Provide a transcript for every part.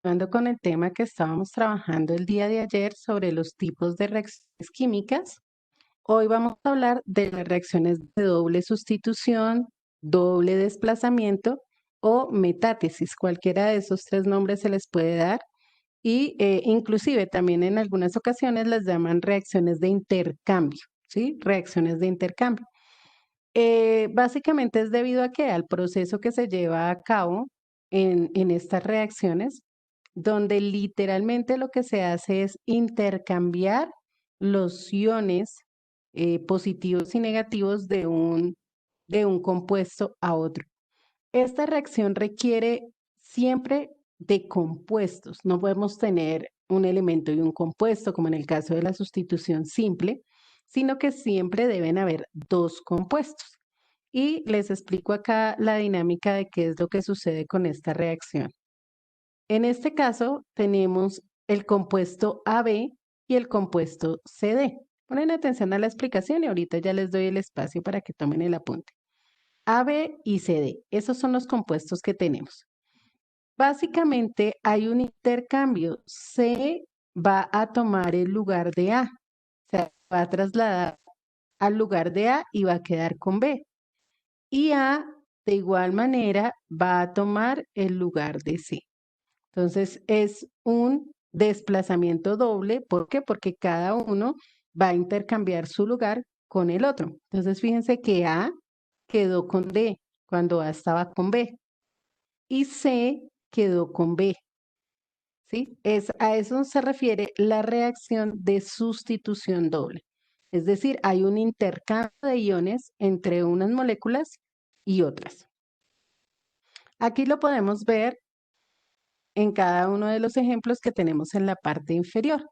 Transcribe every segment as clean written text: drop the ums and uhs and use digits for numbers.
continuando con el tema que estábamos trabajando el día de ayer sobre los tipos de reacciones químicas, hoy vamos a hablar de las reacciones de doble sustitución, doble desplazamiento o metátesis. Cualquiera de esos tres nombres se les puede dar y inclusive también en algunas ocasiones las llaman reacciones de intercambio, ¿sí? Reacciones de intercambio. Básicamente es debido a que al proceso que se lleva a cabo en estas reacciones, donde literalmente lo que se hace es intercambiar los iones positivos y negativos de un compuesto a otro. Esta reacción requiere siempre de compuestos. No podemos tener un elemento y un compuesto, como en el caso de la sustitución simple, sino que siempre deben haber dos compuestos. Y les explico acá la dinámica de qué es lo que sucede con esta reacción. En este caso, tenemos el compuesto AB y el compuesto CD. Ponen atención a la explicación y ahorita ya les doy el espacio para que tomen el apunte. AB y CD, esos son los compuestos que tenemos. Básicamente hay un intercambio. C va a tomar el lugar de A, o sea, va a trasladar al lugar de A y va a quedar con B. Y A, de igual manera, va a tomar el lugar de C. Entonces, es un desplazamiento doble. ¿Por qué? Porque cada uno va a intercambiar su lugar con el otro. Entonces, fíjense que A quedó con D cuando A estaba con B y C quedó con B. ¿Sí? A eso se refiere la reacción de sustitución doble. Es decir, hay un intercambio de iones entre unas moléculas y otras. Aquí lo podemos ver en cada uno de los ejemplos que tenemos en la parte inferior.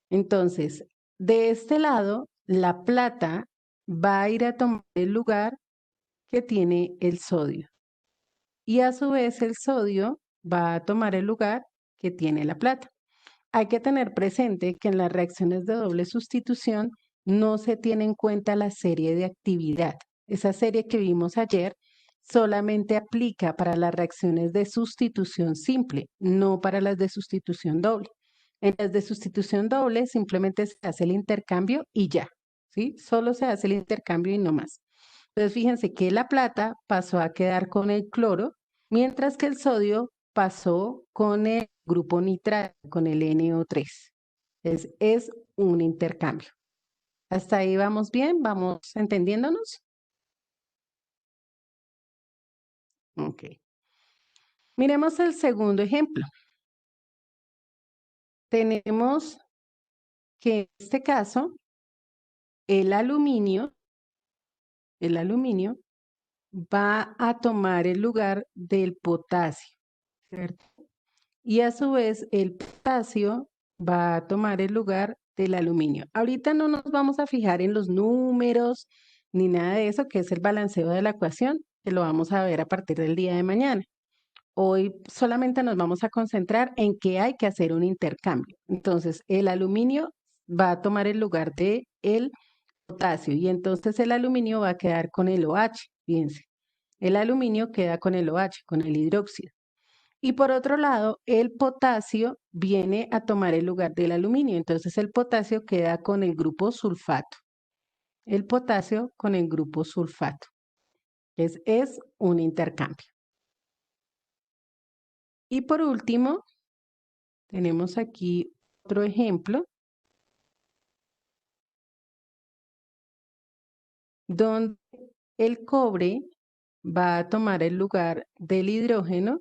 Entonces, de este lado, la plata va a ir a tomar el lugar que tiene el sodio. Y a su vez el sodio va a tomar el lugar que tiene la plata. Hay que tener presente que en las reacciones de doble sustitución no se tiene en cuenta la serie de actividad. Esa serie que vimos ayer solamente aplica para las reacciones de sustitución simple, no para las de sustitución doble. En las de sustitución doble simplemente se hace el intercambio y ya, ¿sí? Solo se hace el intercambio y no más. Entonces fíjense que la plata pasó a quedar con el cloro, mientras que el sodio pasó con el grupo nitral, con el NO3. Es un intercambio. ¿Hasta ahí vamos bien? ¿Vamos entendiéndonos? Ok. Miremos el segundo ejemplo. Tenemos que en este caso el aluminio, el aluminio va a tomar el lugar del potasio, ¿cierto? Y a su vez el potasio va a tomar el lugar del aluminio. Ahorita no nos vamos a fijar en los números ni nada de eso, que es el balanceo de la ecuación, que lo vamos a ver a partir del día de mañana. Hoy solamente nos vamos a concentrar en que hay que hacer un intercambio. Entonces, el aluminio va a tomar el lugar de el potasio y entonces el aluminio va a quedar con el OH, fíjense. El aluminio queda con el OH, con el hidróxido. Y por otro lado, el potasio viene a tomar el lugar del aluminio. Entonces el potasio queda con el grupo sulfato. El potasio con el grupo sulfato. Es un intercambio. Y por último, tenemos aquí otro ejemplo donde el cobre va a tomar el lugar del hidrógeno.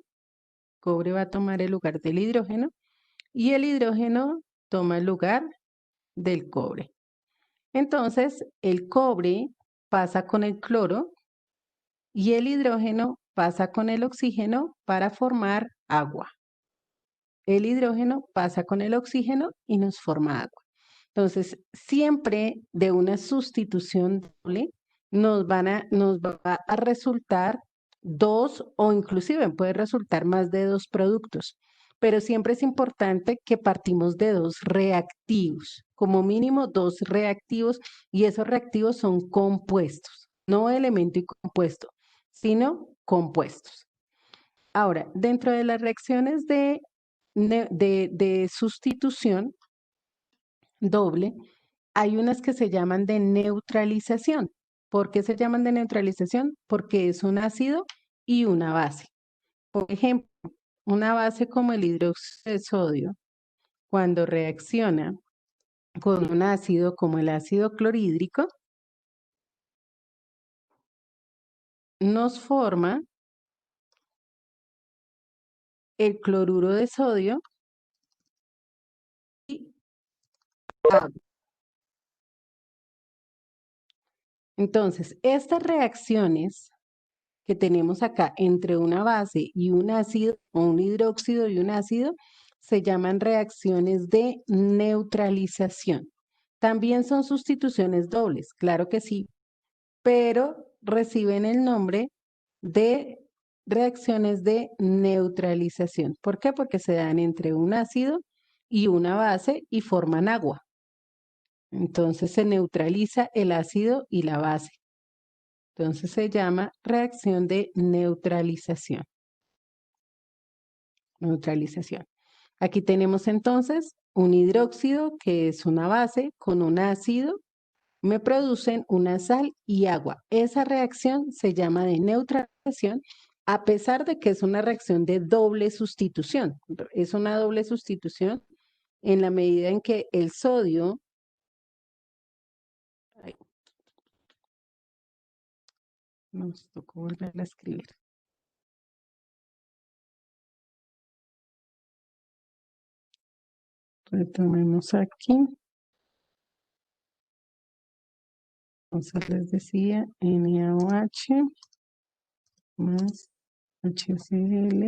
Cobre va a tomar el lugar del hidrógeno y el hidrógeno toma el lugar del cobre. Entonces, el cobre pasa con el cloro y el hidrógeno pasa con el oxígeno para formar agua. El hidrógeno pasa con el oxígeno y nos forma agua. Entonces, siempre de una sustitución doble nos va a resultar dos o inclusive puede resultar más de dos productos, pero siempre es importante que partimos de dos reactivos, como mínimo dos reactivos, y esos reactivos son compuestos, no elemento y compuesto, sino compuestos. Ahora, dentro de las reacciones de de sustitución doble, hay unas que se llaman de neutralización. ¿Por qué se llaman de neutralización? Porque es un ácido y una base. Por ejemplo, una base como el hidróxido de sodio, cuando reacciona con un ácido como el ácido clorhídrico, nos forma el cloruro de sodio y agua. Entonces, estas reacciones que tenemos acá entre una base y un ácido, o un hidróxido y un ácido, se llaman reacciones de neutralización. También son sustituciones dobles, claro que sí, pero reciben el nombre de reacciones de neutralización. ¿Por qué? Porque se dan entre un ácido y una base y forman agua. Entonces se neutraliza el ácido y la base. Entonces se llama reacción de neutralización. Neutralización. Aquí tenemos entonces un hidróxido que es una base con un ácido, me producen una sal y agua. Esa reacción se llama de neutralización, a pesar de que es una reacción de doble sustitución. Es una doble sustitución en la medida en que el sodio, ay, nos tocó volver a escribir. Retomemos aquí. Entonces les decía NaOH más HCl.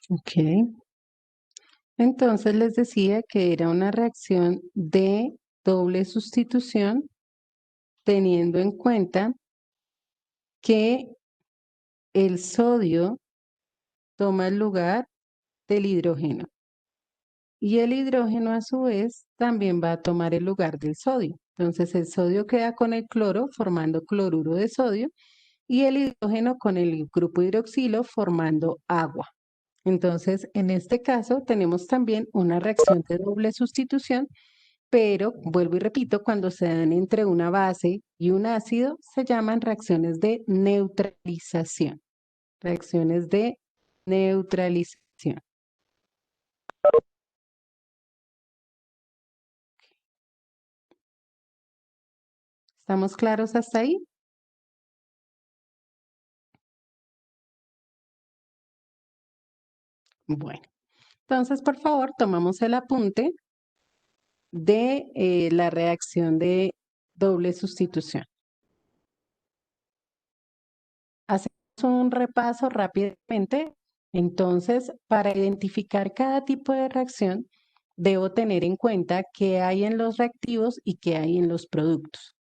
Ok. Entonces les decía que era una reacción de doble sustitución, teniendo en cuenta que el sodio toma el lugar del hidrógeno y el hidrógeno a su vez también va a tomar el lugar del sodio. Entonces el sodio queda con el cloro formando cloruro de sodio y el hidrógeno con el grupo hidroxilo formando agua. Entonces, en este caso tenemos también una reacción de doble sustitución, pero vuelvo y repito, cuando se dan entre una base y un ácido, se llaman reacciones de neutralización. Reacciones de neutralización. ¿Estamos claros hasta ahí? Bueno, entonces por favor tomamos el apunte de la reacción de doble sustitución. Hacemos un repaso rápidamente. Entonces, para identificar cada tipo de reacción, debo tener en cuenta qué hay en los reactivos y qué hay en los productos.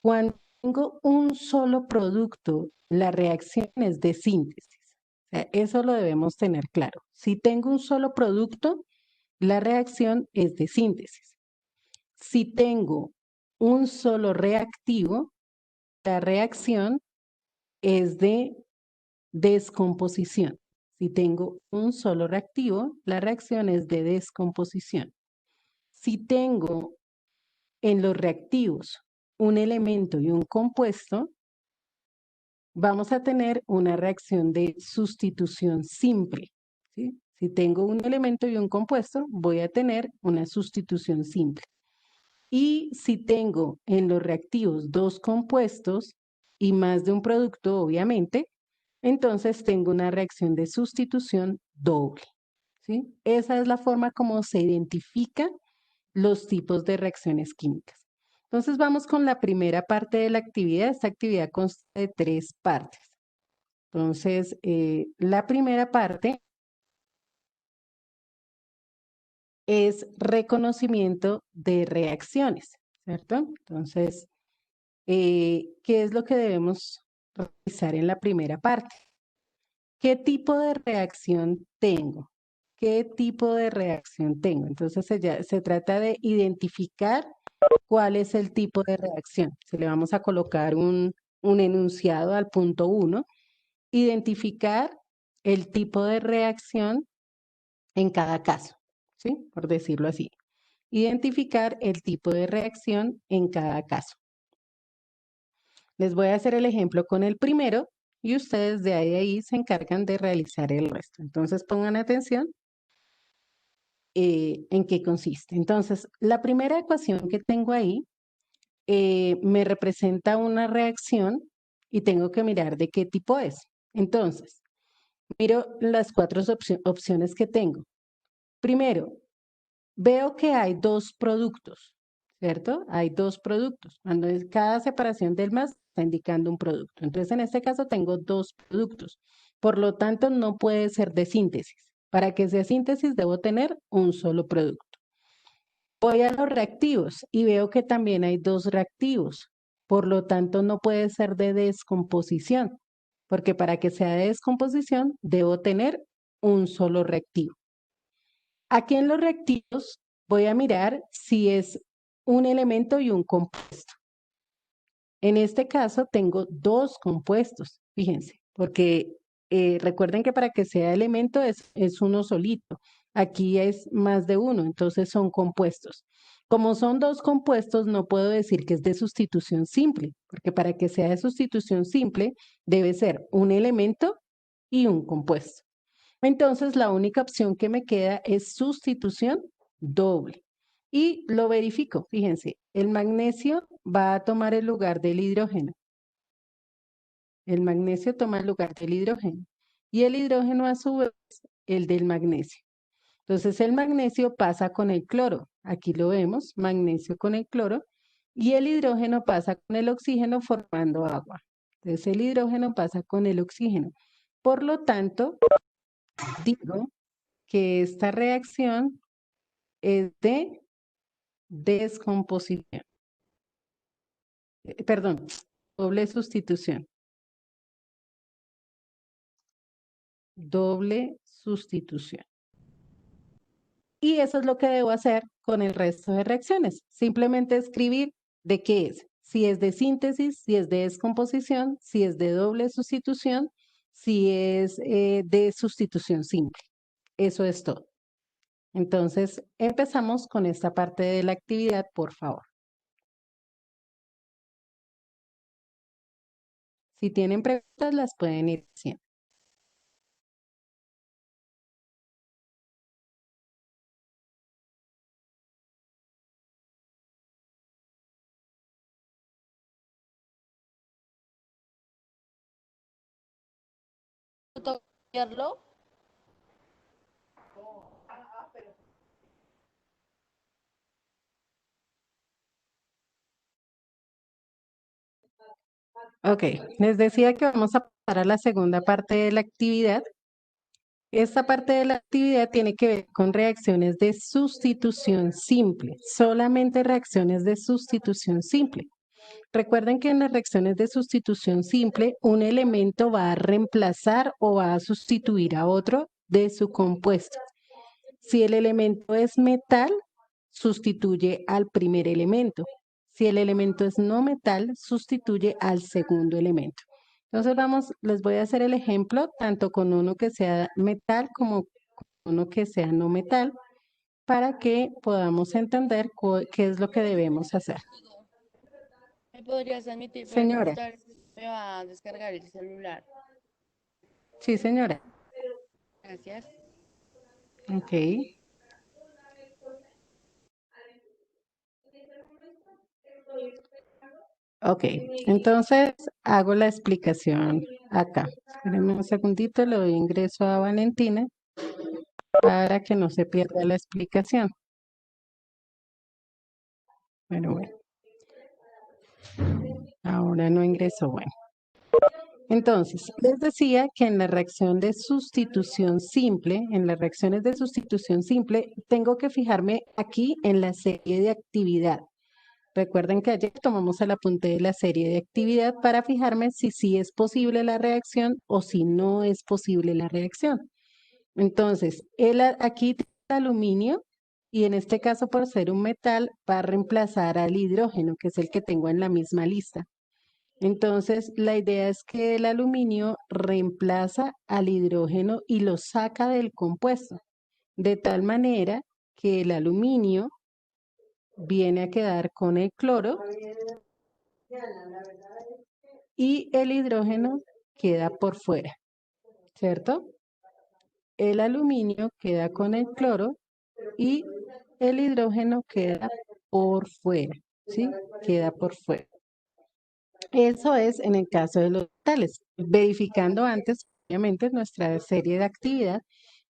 Cuando tengo un solo producto, la reacción es de síntesis. O sea, eso lo debemos tener claro. Si tengo un solo producto, la reacción es de síntesis. Si tengo un solo reactivo, la reacción es de descomposición. Si tengo un solo reactivo, la reacción es de descomposición. Si tengo en los reactivos un elemento y un compuesto, vamos a tener una reacción de sustitución simple. ¿Sí? Si tengo un elemento y un compuesto, voy a tener una sustitución simple. Y si tengo en los reactivos dos compuestos y más de un producto, obviamente, entonces tengo una reacción de sustitución doble. ¿Sí? Esa es la forma como se identifican los tipos de reacciones químicas. Entonces vamos con la primera parte de la actividad. Esta actividad consta de 3 partes. Entonces, la primera parte es reconocimiento de reacciones, ¿cierto? Entonces, ¿qué es lo que debemos realizar en la primera parte? ¿Qué tipo de reacción tengo? qué tipo de reacción tengo. Entonces se trata de identificar cuál es el tipo de reacción. Si le vamos a colocar un enunciado al punto 1, identificar el tipo de reacción en cada caso, ¿sí? Por decirlo así. Identificar el tipo de reacción en cada caso. Les voy a hacer el ejemplo con el primero y ustedes de ahí se encargan de realizar el resto. Entonces pongan atención en qué consiste. Entonces, la primera ecuación que tengo ahí me representa una reacción y tengo que mirar de qué tipo es. Entonces, miro las cuatro opciones que tengo. Primero, veo que hay dos productos, ¿cierto? Hay dos productos. Cuando es cada separación del más está indicando un producto. Entonces, en este caso tengo dos productos. Por lo tanto, no puede ser de síntesis. Para que sea síntesis, debo tener un solo producto. Voy a los reactivos y veo que también hay dos reactivos. Por lo tanto, no puede ser de descomposición, porque para que sea de descomposición, debo tener un solo reactivo. Aquí en los reactivos voy a mirar si es un elemento y un compuesto. En este caso tengo dos compuestos, fíjense, porque recuerden que para que sea elemento es uno solito. Aquí es más de uno, entonces son compuestos. Como son dos compuestos, no puedo decir que es de sustitución simple, porque para que sea de sustitución simple debe ser un elemento y un compuesto. Entonces, la única opción que me queda es sustitución doble. Y lo verifico, fíjense, el magnesio va a tomar el lugar del hidrógeno. El magnesio toma el lugar del hidrógeno. Y el hidrógeno a su vez, el del magnesio. Entonces, el magnesio pasa con el cloro. Aquí lo vemos, magnesio con el cloro. Y el hidrógeno pasa con el oxígeno formando agua. Entonces, el hidrógeno pasa con el oxígeno. Por lo tanto, digo que esta reacción es de descomposición. Perdón, doble sustitución. Doble sustitución. Y eso es lo que debo hacer con el resto de reacciones. Simplemente escribir de qué es. Si es de síntesis, si es de descomposición, si es de doble sustitución, si es de sustitución simple. Eso es todo. Entonces, empezamos con esta parte de la actividad, por favor. Si tienen preguntas, las pueden ir haciendo. Copiarlo. Ok, les decía que vamos a pasar a la segunda parte de la actividad. Esta parte de la actividad tiene que ver con reacciones de sustitución simple, solamente reacciones de sustitución simple. Recuerden que en las reacciones de sustitución simple, un elemento va a reemplazar o va a sustituir a otro de su compuesto. Si el elemento es metal, sustituye al primer elemento. Si el elemento es no metal, sustituye al segundo elemento. Entonces les voy a hacer el ejemplo tanto con uno que sea metal como con uno que sea no metal para que podamos entender qué es lo que debemos hacer. ¿Me podrías admitir para Señora, consultar si me va a descargar el celular? sí señora, Gracias. ok. Ok, entonces hago la explicación acá. Espérenme un segundito, le doy ingreso a Valentina para que no se pierda la explicación. Bueno, ahora no ingresó, bueno. Entonces, les decía que en la reacción de sustitución simple, en las reacciones de sustitución simple, tengo que fijarme aquí en la serie de actividad. Recuerden que ayer tomamos el apunte de la serie de actividad para fijarme si sí es posible la reacción o si no es posible la reacción. Entonces, aquí tiene el aluminio y en este caso por ser un metal va a reemplazar al hidrógeno, que es el que tengo en la misma lista. Entonces, la idea es que el aluminio reemplaza al hidrógeno y lo saca del compuesto, de tal manera que el aluminio viene a quedar con el cloro y el hidrógeno queda por fuera, ¿cierto? El aluminio queda con el cloro y el hidrógeno queda por fuera, ¿sí? Queda por fuera. Eso es en el caso de los metales, verificando antes, obviamente, nuestra serie de actividad,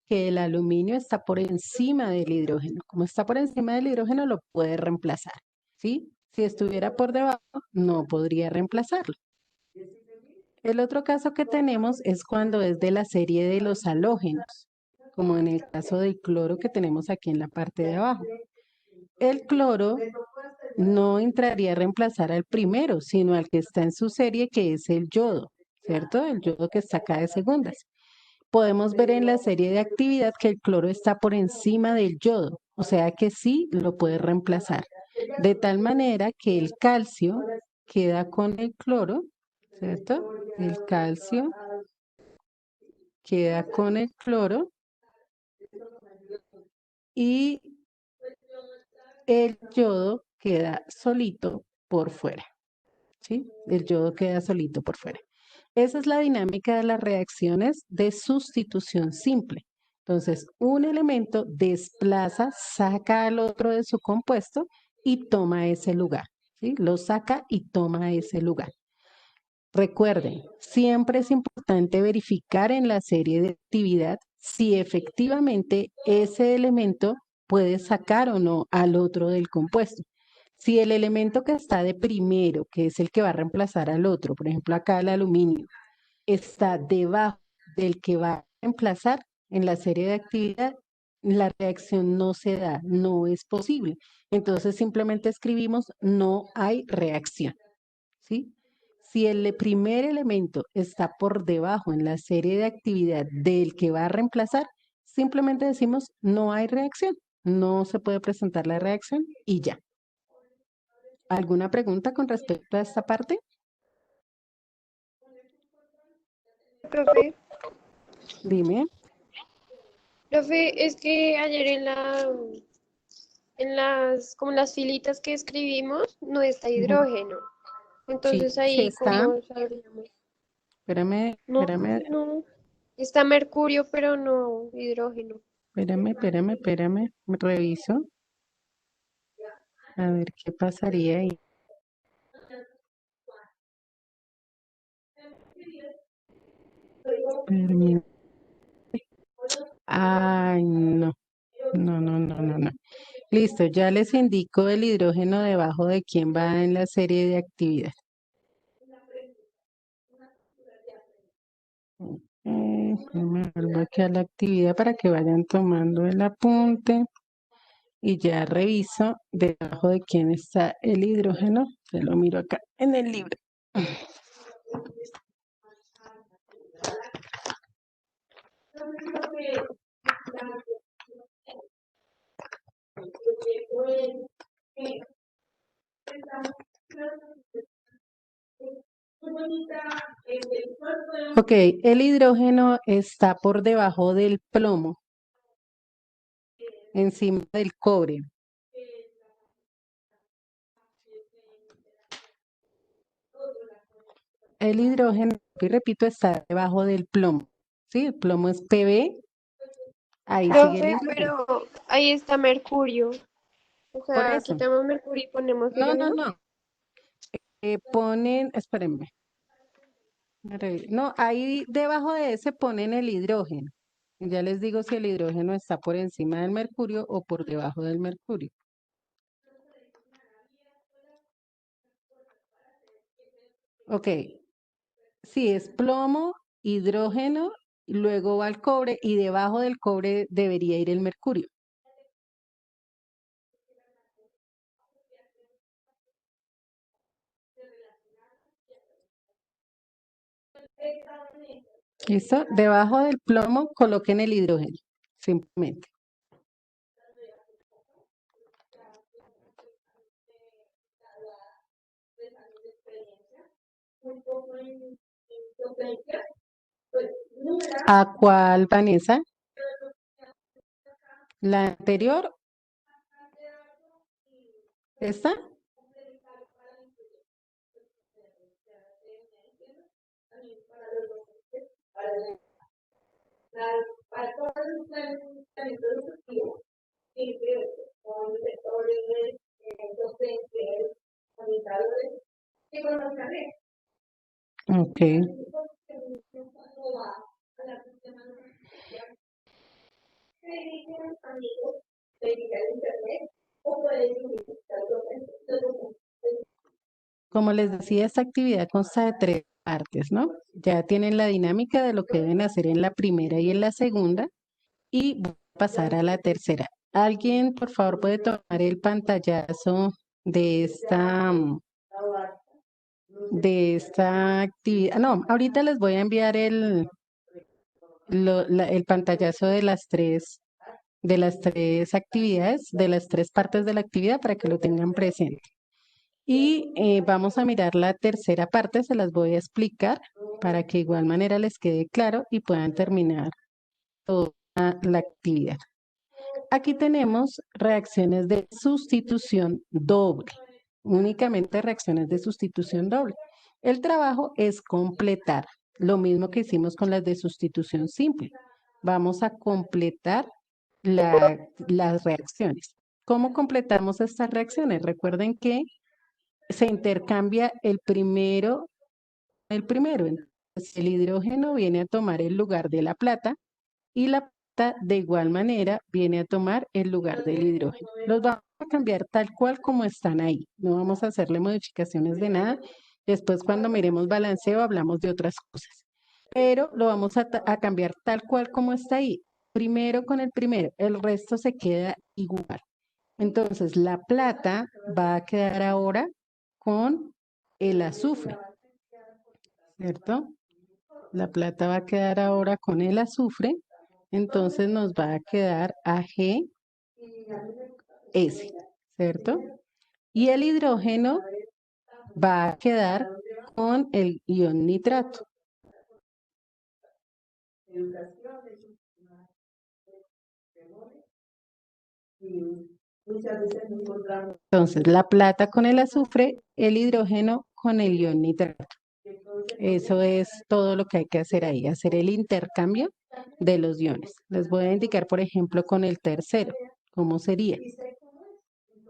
que el aluminio está por encima del hidrógeno. Como está por encima del hidrógeno, lo puede reemplazar, ¿sí? Si estuviera por debajo, no podría reemplazarlo. El otro caso que tenemos es cuando es de la serie de los halógenos, como en el caso del cloro que tenemos aquí en la parte de abajo. El cloro no entraría a reemplazar al primero, sino al que está en su serie, que es el yodo, ¿cierto? El yodo que está acá de segundas. Podemos ver en la serie de actividad que el cloro está por encima del yodo, o sea que sí lo puede reemplazar. De tal manera que el calcio queda con el cloro, ¿cierto? El calcio queda con el cloro y el yodo queda solito por fuera, ¿sí? El yodo queda solito por fuera. Esa es la dinámica de las reacciones de sustitución simple. Entonces, un elemento desplaza, saca al otro de su compuesto y toma ese lugar, ¿sí? Lo saca y toma ese lugar. Recuerden, siempre es importante verificar en la serie de actividad si efectivamente ese elemento puede sacar o no al otro del compuesto. Si el elemento que está de primero, que es el que va a reemplazar al otro, por ejemplo acá el aluminio, está debajo del que va a reemplazar en la serie de actividad, la reacción no se da, no es posible. Entonces simplemente escribimos no hay reacción, ¿sí? Si el primer elemento está por debajo en la serie de actividad del que va a reemplazar, simplemente decimos no hay reacción, no se puede presentar la reacción y ya. ¿Alguna pregunta con respecto a esta parte? Profe, Dime. profe, es que ayer en las, como las filitas que escribimos, no está Ujú. hidrógeno. Sí, Entonces sí ahí, está. ¿cómo sabríamos? Espérame, No, espérame, no. Está mercurio, pero no hidrógeno. espérame. Reviso. A ver qué pasaría ahí. Permi- Ay, no. No. Listo, ya les indico el hidrógeno debajo de quién va en la serie de actividad. Me vuelvo aquí a la actividad para que vayan tomando el apunte y ya reviso debajo de quién está el hidrógeno. Se lo miro acá en el libro. Ok, el hidrógeno está por debajo del plomo, encima del cobre. El hidrógeno, y repito, está debajo del plomo. ¿Sí? El plomo es Pb, ahí sigue el Profe, hidrógeno. pero ahí está mercurio. O Por sea, eso. quitamos mercurio y ponemos hidrógeno. No. Ponen, espérenme. No, ahí debajo de ese ponen el hidrógeno. Ya les digo si el hidrógeno está por encima del mercurio o por debajo del mercurio. Ok, sí, es plomo, hidrógeno, luego va el cobre y debajo del cobre debería ir el mercurio. ¿Listo? Debajo del plomo coloquen el hidrógeno, simplemente. ¿A cuál, Vanessa? ¿La anterior? ¿Esta? Ok. Como les decía, esta actividad consta de 3 partes, ¿no? Ya tienen la dinámica de lo que deben hacer en la primera y en la segunda, y voy a pasar a la tercera. ¿Alguien, por favor, puede tomar el pantallazo de esta actividad? No, ahorita les voy a enviar el pantallazo de las tres actividades, de las 3 partes de la actividad para que lo tengan presente. Y vamos a mirar la tercera parte, se las voy a explicar para que de igual manera les quede claro y puedan terminar toda la actividad. Aquí tenemos reacciones de sustitución doble, únicamente reacciones de sustitución doble. El trabajo es completar, lo mismo que hicimos con las de sustitución simple. Vamos a completar las reacciones. ¿Cómo completamos estas reacciones? Recuerden que se intercambia el primero. Entonces, el hidrógeno viene a tomar el lugar de la plata y la plata de igual manera viene a tomar el lugar del hidrógeno. Los vamos a cambiar tal cual como están ahí. No vamos a hacerle modificaciones de nada. Después cuando miremos balanceo hablamos de otras cosas. Pero lo vamos a cambiar tal cual como está ahí. Primero con el primero, el resto se queda igual. Entonces la plata va a quedar ahora con el azufre, ¿cierto? La plata va a quedar ahora con el azufre, entonces nos va a quedar AgS, ¿cierto? Y el hidrógeno va a quedar con el ion nitrato. Entonces, la plata con el azufre, el hidrógeno con el ion nitrato. Eso es todo lo que hay que hacer ahí, hacer el intercambio de los iones. Les voy a indicar, por ejemplo, con el tercero, ¿cómo sería?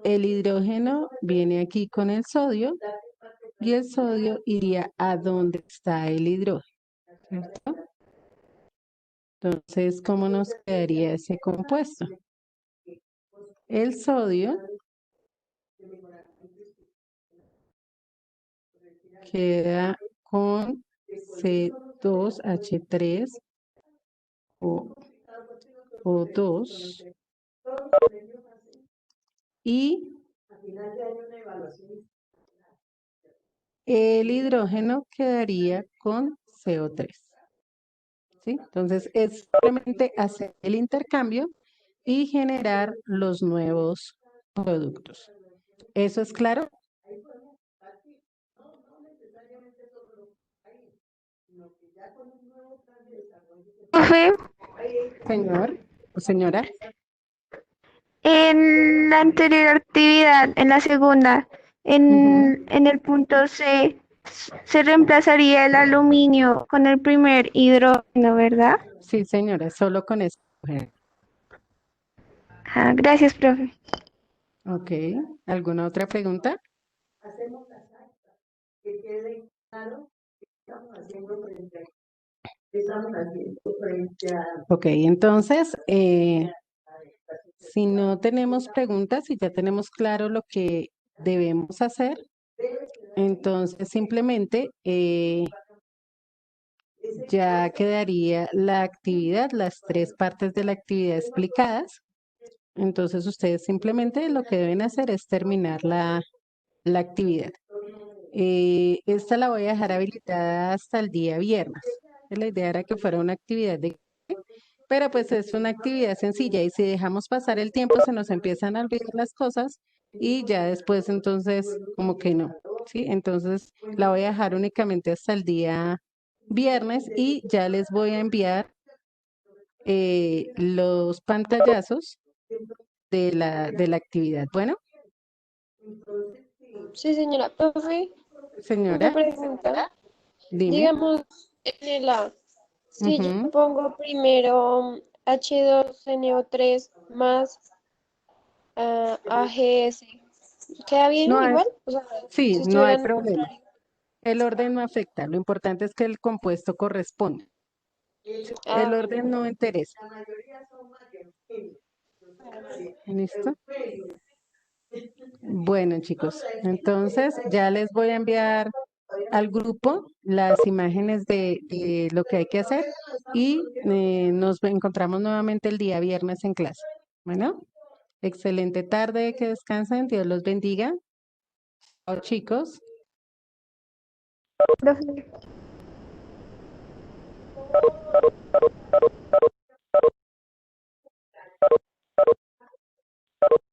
El hidrógeno viene aquí con el sodio y el sodio iría a donde está el hidrógeno, ¿cierto? Entonces, ¿cómo nos quedaría ese compuesto? El sodio queda con C2H3 O2 y el hidrógeno quedaría con CO3. ¿Sí? Entonces es simplemente hacer el intercambio y generar los nuevos productos. ¿Eso es claro? Profe, Señor o señora. en la anterior actividad, en la segunda, en el punto C, se reemplazaría el aluminio con el primer hidrógeno, ¿verdad? Sí, señora, solo con eso. Ah, gracias, profe. Ok, ¿alguna otra pregunta? Ok, entonces, si no tenemos preguntas y ya tenemos claro lo que debemos hacer, entonces simplemente ya quedaría la actividad, las 3 partes de la actividad explicadas. Entonces ustedes simplemente lo que deben hacer es terminar la actividad. Esta la voy a dejar habilitada hasta el día viernes. La idea era que fuera una actividad pero pues es una actividad sencilla y si dejamos pasar el tiempo se nos empiezan a olvidar las cosas y ya después entonces como que no, ¿sí? Entonces la voy a dejar únicamente hasta el día viernes y ya les voy a enviar los pantallazos de la actividad. Bueno, Sí, señora. Profe, una señora, pregunta. dime. Digamos, en el A, si yo Ujú. pongo primero H2NO3 más AGS, ¿queda No bien hay, igual? O sea, sí, si no hay estuvieran al problema. contrario. El orden no afecta, lo importante es que el compuesto corresponda. El Ah, orden no interesa. ¿Listo? Bueno, chicos, entonces ya les voy a enviar al grupo las imágenes de lo que hay que hacer y nos encontramos nuevamente el día viernes en clase. Bueno, excelente tarde, que descansen, Dios los bendiga. Chao, chicos. Profe.